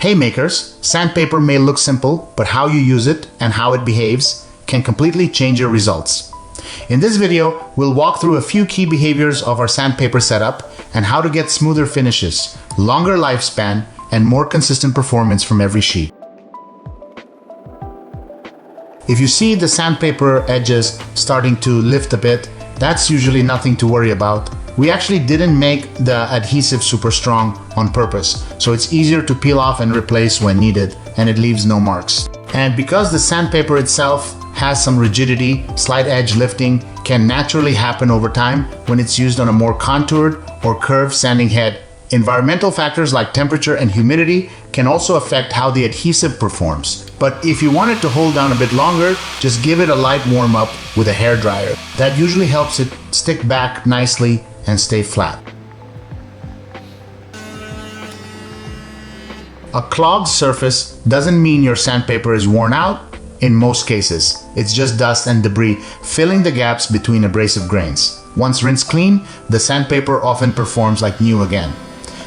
Hey makers, sandpaper may look simple, but how you use it and how it behaves can completely change your results. In this video, we'll walk through a few key behaviors of our sandpaper setup and how to get smoother finishes, longer lifespan, and more consistent performance from every sheet. If you see the sandpaper edges starting to lift a bit, that's usually nothing to worry about. We actually didn't make the adhesive super strong on purpose, so it's easier to peel off and replace when needed, and it leaves no marks. And because the sandpaper itself has some rigidity, slight edge lifting can naturally happen over time when it's used on a more contoured or curved sanding head. Environmental factors like temperature and humidity can also affect how the adhesive performs. But if you want it to hold down a bit longer, just give it a light warm-up with a hairdryer. That usually helps it stick back nicely and stay flat. A clogged surface doesn't mean your sandpaper is worn out. In most cases, it's just dust and debris filling the gaps between abrasive grains. Once rinsed clean, the sandpaper often performs like new again.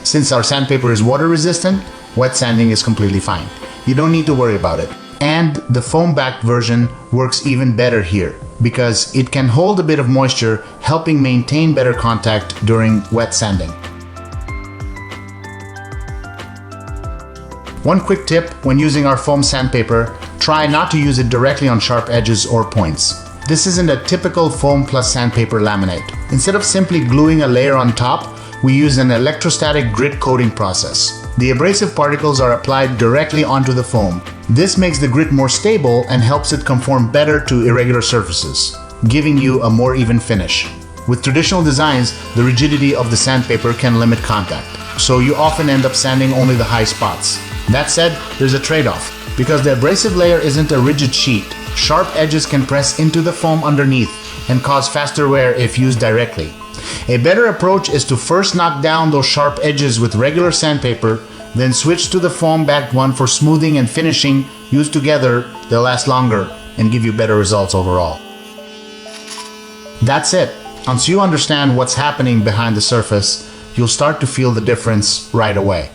Since our sandpaper is water resistant, wet sanding is completely fine. You don't need to worry about it. And the foam-backed version works even better here because it can hold a bit of moisture, helping maintain better contact during wet sanding. One quick tip when using our foam sandpaper, try not to use it directly on sharp edges or points. This isn't a typical foam plus sandpaper laminate. Instead of simply gluing a layer on top, we use an electrostatic grit coating process. The abrasive particles are applied directly onto the foam. This makes the grit more stable and helps it conform better to irregular surfaces, giving you a more even finish. With traditional designs, the rigidity of the sandpaper can limit contact, so you often end up sanding only the high spots. That said, there's a trade-off. Because the abrasive layer isn't a rigid sheet, sharp edges can press into the foam underneath and cause faster wear if used directly. A better approach is to first knock down those sharp edges with regular sandpaper, then switch to the foam-backed one for smoothing and finishing. Used together, they'll last longer and give you better results overall. That's it. Once you understand what's happening behind the surface, you'll start to feel the difference right away.